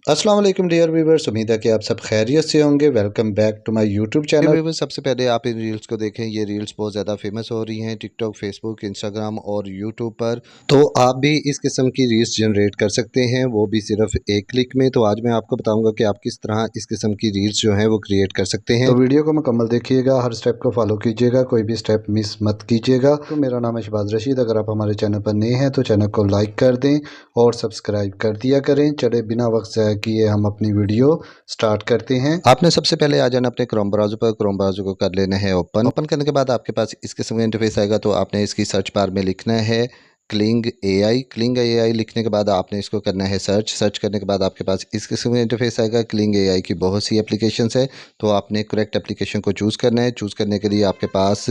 अस्सलाम वालेकुम dear viewers. उम्मीद है कि आप सब खैरियत से होंगे। Welcome back to my YouTube channel. Viewers, सबसे पहले आप इन रील्स को देखें। ये रील्स बहुत ज़्यादा फेमस हो रही हैं टिकटॉक, फेसबुक, इंस्टाग्राम और यूट्यूब पर। तो आप भी इस किस्म की रील्स जनरेट कर सकते हैं, वो भी सिर्फ एक क्लिक में। तो आज मैं आपको बताऊंगा कि आप किस तरह इस किस्म की रील्स जो हैं वो क्रिएट कर सकते हैं। तो वीडियो को मुकम्मल देखिएगा, हर स्टेप को फॉलो कीजिएगा, कोई भी स्टेप मिस मत कीजिएगा। तो मेरा नाम है शहबाज रशीद। अगर आप हमारे चैनल पर नए हैं तो चैनल को लाइक कर दें और सब्सक्राइब कर दिया करें। चले बिना वक्त ज़ाया किए हम अपनी वीडियो स्टार्ट करते हैं। आपने सबसे पहले आ जाना अपने क्रोम ब्राउज़र पर। क्रोम ब्राउज़र को कर लेना है ओपन। ओपन करने के बाद आपके पास इस किस्म का इंटरफेस आएगा। तो आपने इसकी सर्च बार में लिखना है क्लिंग एआई। क्लिंग एआई लिखने के बाद आपने इसको करना है सर्च। सर्च करने के बाद आपके पास इस किस्म का इंटरफेस आएगा। क्लिंग एआई की बहुत सी एप्लीकेशंस है, तो आपने करेक्ट एप्लीकेशन को चूज़ करना है। चूज़ करने के लिए आपके पास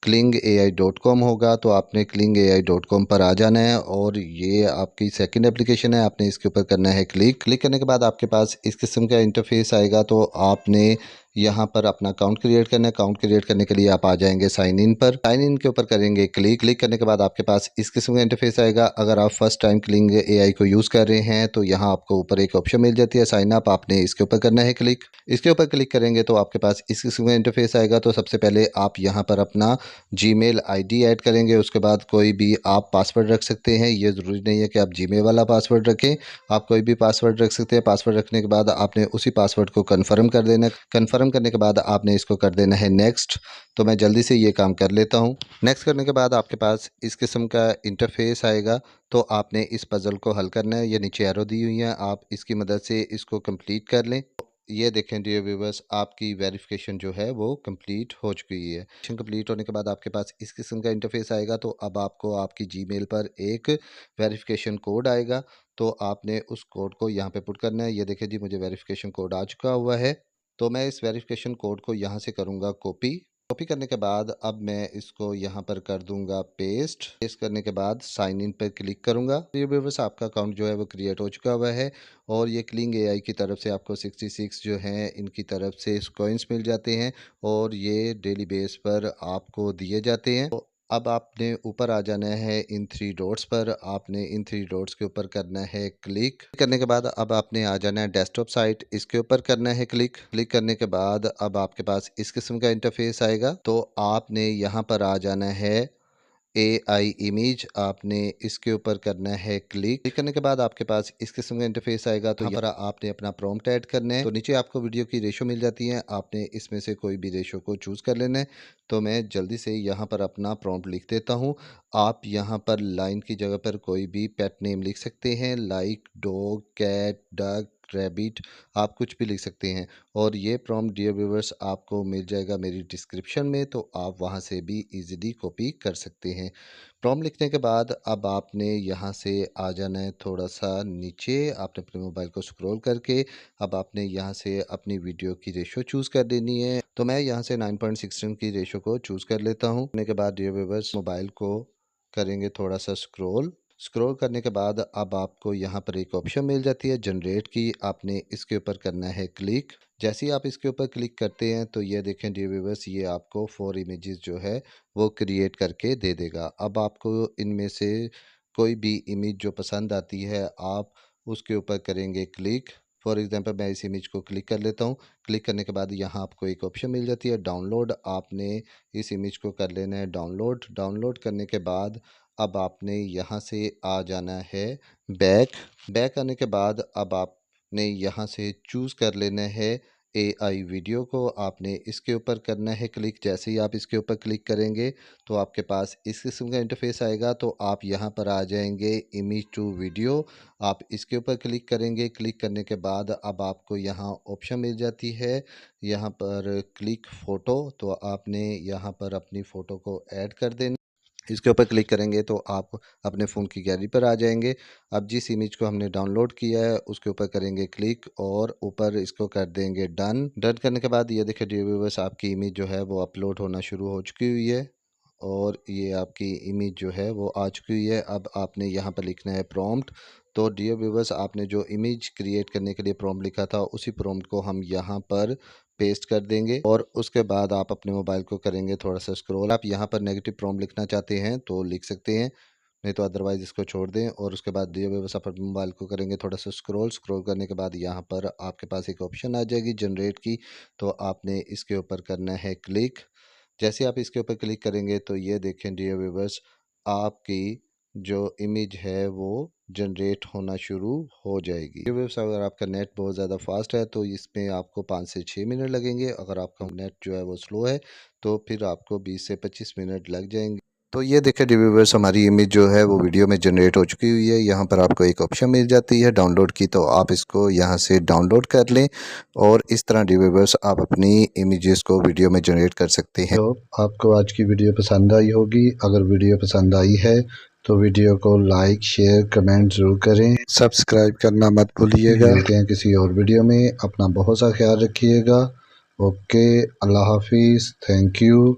clingai.com होगा, तो आपने clingai.com पर आ जाना है और ये आपकी सेकंड एप्लीकेशन है। आपने इसके ऊपर करना है क्लिक। क्लिक करने के बाद आपके पास इस किस्म का इंटरफेस आएगा। तो आपने यहाँ पर अपना अकाउंट क्रिएट करना है। अकाउंट क्रिएट करने के लिए आप आ जाएंगे साइन इन पर। साइन इन के ऊपर करेंगे क्लिक। क्लिक करने के बाद आपके पास इस किस्म का इंटरफेस आएगा। अगर आप फर्स्ट टाइम क्लिंग एआई को यूज़ कर रहे हैं तो यहाँ आपको ऊपर एक ऑप्शन मिल जाती है साइन अप। आपने इसके ऊपर करना है क्लिक। इसके ऊपर क्लिक करेंगे तो आपके पास इस किस्म का इंटरफेस आएगा। तो सबसे पहले आप यहाँ पर अपना जीमेल आईडी ऐड करेंगे। उसके बाद कोई भी आप पासवर्ड रख सकते हैं। ये ज़रूरी नहीं है कि आप जीमेल वाला पासवर्ड रखें, आप कोई भी पासवर्ड रख सकते हैं। पासवर्ड रखने के बाद आपने उसी पासवर्ड को कन्फर्म कर देना है। कन्फर्म करने के बाद आपने इसको कर देना है नेक्स्ट। तो मैं जल्दी से ये काम कर लेता हूँ। नेक्स्ट करने के बाद आपके पास इस किस्म का इंटरफेस आएगा। तो आपने इस पज़ल को हल करना है। ये नीचे एरो दी हुई है, आप इसकी मदद से इसको कंप्लीट कर लें। ये देखें डियर व्यूवर्स, आपकी वेरिफिकेशन जो है वो कंप्लीट हो चुकी है। कंप्लीट होने के बाद आपके पास इस किस्म का इंटरफेस आएगा। तो अब आपको आपकी जीमेल पर एक वेरिफिकेशन कोड आएगा। तो आपने उस कोड को यहाँ पे पुट करना है। ये देखें जी, मुझे वेरिफिकेशन कोड आ चुका हुआ है। तो मैं इस वेरिफिकेशन कोड को यहाँ से करूँगा कॉपी। कॉपी करने के बाद अब मैं इसको यहाँ पर कर दूंगा पेस्ट। पेस्ट करने के बाद साइन इन पर क्लिक करूंगा। ये व्यूअर्स, आपका अकाउंट जो है वो क्रिएट हो चुका हुआ है और ये क्लिंग एआई की तरफ से आपको 66 जो हैं इनकी तरफ से कॉइन्स मिल जाते हैं और ये डेली बेस पर आपको दिए जाते हैं। तो अब आपने ऊपर आ जाना है इन थ्री डॉट्स पर। आपने इन थ्री डॉट्स के ऊपर करना है क्लिक। करने के बाद अब आपने आ जाना है डेस्कटॉप साइट, इसके ऊपर करना है क्लिक। क्लिक करने के बाद अब आपके पास इस किस्म का इंटरफेस आएगा। तो आपने यहाँ पर आ जाना है AI इमेज। आपने इसके ऊपर करना है क्लिक। क्लिक करने के बाद आपके पास इस किस्म का इंटरफेस आएगा। तो यहाँ पर आपने अपना प्रॉम्प्ट ऐड करना है। तो नीचे आपको वीडियो की रेशो मिल जाती है, आपने इसमें से कोई भी रेशो को चूज़ कर लेना है। तो मैं जल्दी से यहाँ पर अपना प्रॉम्प्ट लिख देता हूँ। आप यहाँ पर लाइन की जगह पर कोई भी पेट नेम लिख सकते हैं, like dog, cat, duck, rabbit, आप कुछ भी लिख सकते हैं। और ये प्रॉम्प्ट डियर व्यूवर्स आपको मिल जाएगा मेरी डिस्क्रिप्शन में, तो आप वहाँ से भी इजीली कॉपी कर सकते हैं। प्रॉम्प्ट लिखने के बाद अब आपने यहाँ से आ जाना है थोड़ा सा नीचे। आपने अपने मोबाइल को स्क्रॉल करके अब आपने यहाँ से अपनी वीडियो की रेशो चूज़ कर देनी है। तो मैं यहाँ से 9.16 की रेशो को चूज़ कर लेता हूँ। करने के बाद डियर व्यूवर्स, मोबाइल को करेंगे थोड़ा सा स्क्रॉल। स्क्रॉल करने के बाद अब आपको यहाँ पर एक ऑप्शन मिल जाती है जनरेट की। आपने इसके ऊपर करना है क्लिक। जैसे ही आप इसके ऊपर क्लिक करते हैं तो ये देखें डियर व्यूअर्स, ये आपको 4 इमेजेस जो है वो क्रिएट करके दे देगा। अब आपको इनमें से कोई भी इमेज जो पसंद आती है आप उसके ऊपर करेंगे क्लिक। फॉर एग्जांपल मैं इस इमेज को क्लिक कर लेता हूँ। क्लिक करने के बाद यहाँ आपको एक ऑप्शन मिल जाती है डाउनलोड। आपने इस इमेज को कर लेना है डाउनलोड। डाउनलोड करने के बाद अब आपने यहाँ से आ जाना है बैक। बैक आने के बाद अब आपने यहाँ से चूज़ कर लेना है AI वीडियो को। आपने इसके ऊपर करना है क्लिक। जैसे ही आप इसके ऊपर क्लिक करेंगे तो आपके पास इस किस्म का इंटरफेस आएगा। तो आप यहाँ पर आ जाएंगे इमेज टू वीडियो, आप इसके ऊपर क्लिक करेंगे। क्लिक करने के बाद अब आपको यहाँ ऑप्शन मिल जाती है यहाँ पर क्लिक फ़ोटो। तो आपने यहाँ पर अपनी फ़ोटो को ऐड कर देना। इसके ऊपर क्लिक करेंगे तो आप अपने फ़ोन की गैलरी पर आ जाएंगे। अब जिस इमेज को हमने डाउनलोड किया है उसके ऊपर करेंगे क्लिक और ऊपर इसको कर देंगे डन। डन करने के बाद ये देखिए डियर व्यूअर्स, आपकी इमेज जो है वो अपलोड होना शुरू हो चुकी हुई है और ये आपकी इमेज जो है वो आ चुकी हुई है। अब आपने यहाँ पर लिखना है प्रॉम्प्ट। तो डियर व्यूवर्स, आपने जो इमेज क्रिएट करने के लिए प्रॉम्प्ट लिखा था उसी प्रॉम्प्ट को हम यहाँ पर पेस्ट कर देंगे और उसके बाद आप अपने मोबाइल को करेंगे थोड़ा सा स्क्रॉल। आप यहाँ पर नेगेटिव प्रॉम्प्ट लिखना चाहते हैं तो लिख सकते हैं। नहीं तो अदरवाइज़ इसको छोड़ दें। और उसके बाद दिए हुए बस अपने मोबाइल को करेंगे थोड़ा सा स्क्रॉल करने के बाद यहाँ पर आपके पास एक ऑप्शन आ जाएगी जनरेट की, तो आपने इसके ऊपर करना है क्लिक। जैसे आप इसके ऊपर क्लिक करेंगे तो ये देखें डियर व्यूअर्स, आपकी जो इमेज है वो जनरेट होना शुरू हो जाएगी। डियर व्यूअर्स, अगर आपका नेट बहुत ज़्यादा फास्ट है तो इसमें आपको 5 से 6 मिनट लगेंगे। अगर आपका नेट जो है वो स्लो है तो फिर आपको 20 से 25 मिनट लग जाएंगे। तो ये देखें डियर व्यूअर्स, हमारी इमेज जो है वो वीडियो में जनरेट हो चुकी हुई है। यहाँ पर आपको एक ऑप्शन मिल जाती है डाउनलोड की, तो आप इसको यहाँ से डाउनलोड कर लें और इस तरह डियर व्यूअर्स आप अपनी इमेजेस को वीडियो में जनरेट कर सकते हैं। तो आपको आज की वीडियो पसंद आई होगी। अगर वीडियो पसंद आई है तो वीडियो को लाइक शेयर कमेंट ज़रूर करें, सब्सक्राइब करना मत भूलिएगा। मिलते हैं किसी और वीडियो में, अपना बहुत सा ख्याल रखिएगा। ओके, अल्लाह हाफिज़, थैंक यू।